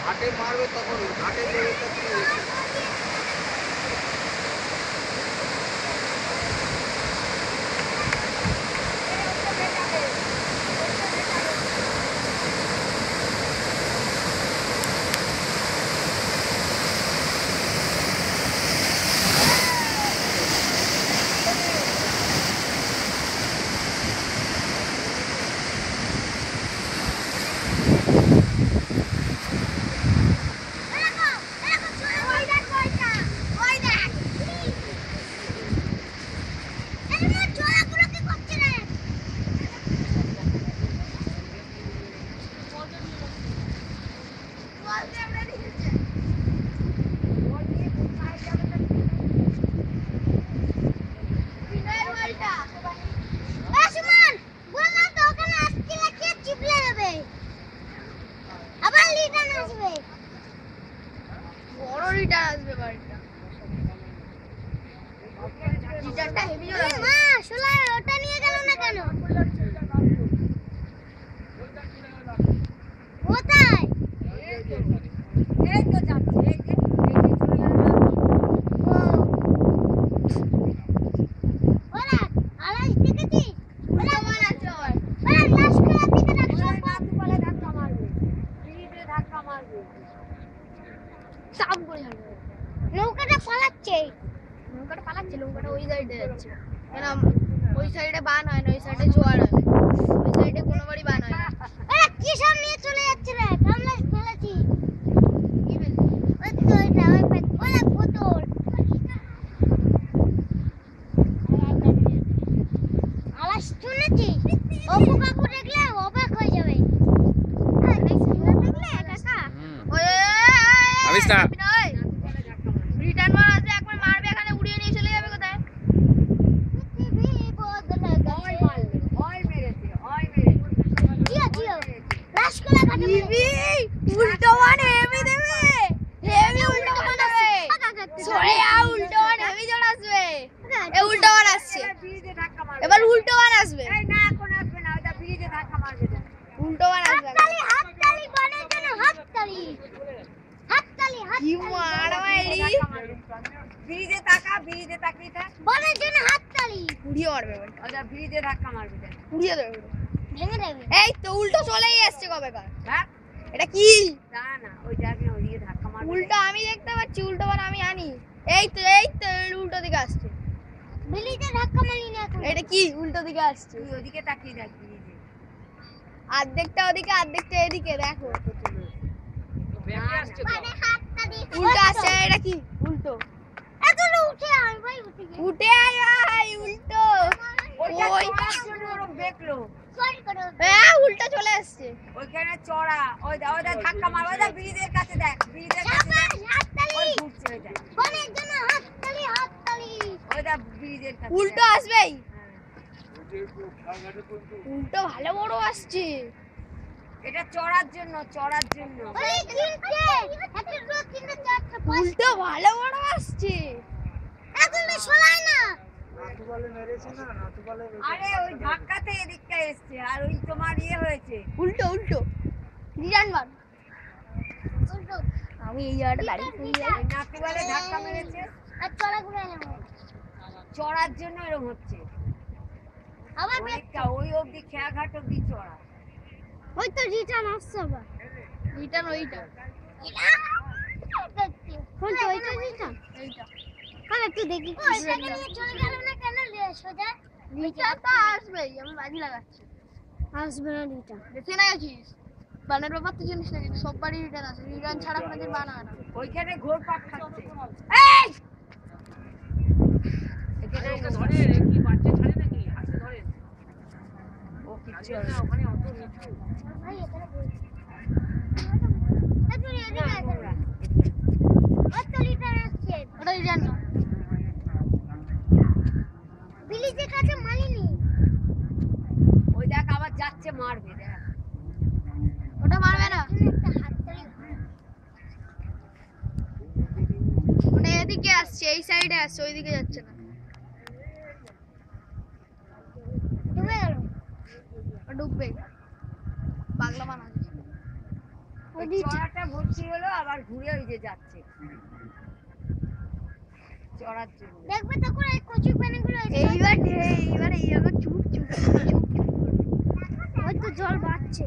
ঘাটে মারবে তখন ঘাটে নৌকাটা পালাচ্ছে নৌকাটা ওই সাইডে যাচ্ছে কেন ওই সাইডে বান হয় না ওই সাইডে জোয়ার হয় ওই সাইডে কোনো বাড়ি বান হয় না আরে কি সব নিয়ে চলে যাচ্ছে রে কামলা ফেলেছি কি ফেললি ওই তো ওইটা ওই ওলা বোতল আওয়াজ শুনেছি অপু কাকু দেখলে অবাক হয়ে যাবে আরে শুনে দেখলে কাকা ওই আবিস না রিটার্ন মার আছে একবার মারবে এখানে উড়িয়ে নিয়ে চলে যাবে কোথায় পৃথিবী বদলে গেছে ওই মেরেছে জিও জিও রাশকলা কাটে টিভি উল্টো মানে হেভি দেবে হেভি উল্টো মারবে সরে আ উল্টো মানে হেভি জোর আসবে এ উল্টো মান আসছে ব্রিজে ধাক্কা মারবে এবার উল্টো মান আসবে এই না কোন আসবে না ওটা ব্রিজে ধাক্কা মারবে উল্টো মান আসবে হাততালি বানের জন্য হাততালি কি মারবাইলি ব্রিজে তাকিয়ে থাক বানের জন্য হাততালি উড়িয়ে মারবে ওটা ব্রিজে ধাক্কা মারবে উড়িয়ে দেবে ভেঙে দেবে এই তো উল্টো চলেই আসছে কবেকার হ্যাঁ এটা কি না ওই জায়গায় উড়িয়ে ধাক্কা মারবে উল্টো আমি দেখতে পাচ্ছি উল্টো বার আমি আনি এই তো উল্টো দিকে আসছে ব্রিজে ধাক্কা মারলি না এটা কি উল্টো দিকে আসছে তুই ওদিকে তাকিয়ে দেখ ব্রিজে অর্ধেকটা ওদিকে অর্ধেকটা এদিকে দেখো উল্টো আসছে এটা কি উল্টো এত উঠে আয় ভাই উঠে আয় ভাই উল্টো ওই দেখলো সরি করো হ্যাঁ উল্টো চলে আসছে ওইখানে চড়া ওই ধাক্কা মার ওই ব্রিজের কাছে দেখ ব্রিজের কাছে হাততালি ওই ঘুরছে ওইটা বনের জন্য হাততালি ওইটা ব্রিজের কাছে উল্টো আসবেই উল্টো ভালো বড় আসছে এটা চড়ার জন্য ওই কিনতে একটা রোড কিনতে চারটা উল্টো ভালো বড় আসছে এখন শোনায় না নাতু বলে মেরেছে না নাতু বলে আরে ওই ধাক্কাতে এদিকটা এসেছে আর ওই তোমার হয়েছে উল্টো রিটার্ন মার উল্টো আমি এই জায়গাটা দাঁড়িয়ে নাতু বলে ধাক্কা মেরেছে আর চড়া ঘুরে এলাম চড়ার জন্য এরকম হচ্ছে আবার একটা ওই অবধি খেয়াঘাট অবধি চড়া ওই তো রিটার্ন আসছে আবার রিটার্ন ওইটা কোন তো ওইটা রিটার্ন এইটা কাল একটু দেখি ওইটাকে নিয়ে চলে গেল না কেন সোজা রিটার্ন তো আসবেই আমি বাজি লাগাচ্ছি আসবে না রিটার্ন দেখে না গেছিস বানের ব্যাপার তো জানিস না সব বাড়ি রিটার্ন আছে রিটার্ন ছাড়া কোনোদিন বানা হয় না ওইখানে ঘোর পাক খাচ্ছে এই এখানে ধরে কি বাচ্চা ছাড়ে নাকি হাতে ধরে ও কিচ্ছু না ওখানে অত নিচু ভাই এখানে বল এত এদিকে আছে ওটা রিটার্ন আসছে ওটা রিটার্ন এদিকে আসছে, এই সাইডে আসছে, ওইদিকে যাচ্ছে না। ডুবে গেল, ডুববে পাগলা বানা ওই চড়াটা ভর্তি হলো আবার ঘুরে ওই যে যাচ্ছে চড়ার জন্য। দেখবে তো করে কচু পানিগুলো এইবার চুপ চুপ ওই তো জল বাড়ছে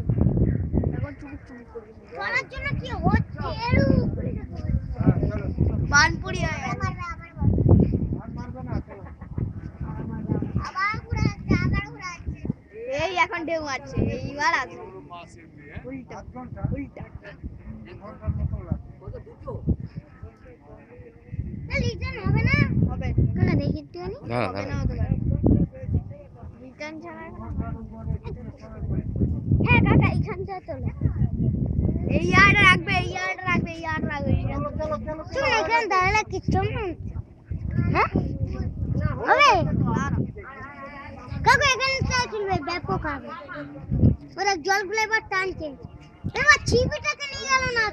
এখন চুপ চুপ করে চড়ার জন্য কি হচ্ছে এরু বানপুরি হয় আবার না চলো আবার ঘুরাচ্ছে এই এখন ঢেউ মারছে এইবার আসবে উল্টা উল্টা কত দুটো না রিটার্ন হবে না হবে কাকা দেখি একটু হবে না হবে রিটার্ন ছাড়া হ্যাঁ কাকা এখান থেকে চলো এই ইয়ারটা রাখবে এই ইয়ারটা রাখবে এই ইয়ারটা রাখবে চলো এখান দাঁড়ালে কিচ্ছু না হ্যাঁ হবে কাকা এখানে চলবে ব্যাপক হবে ওরা জলগুলো এবার টানছে এবার ছিপিটাকে নিয়ে গেল না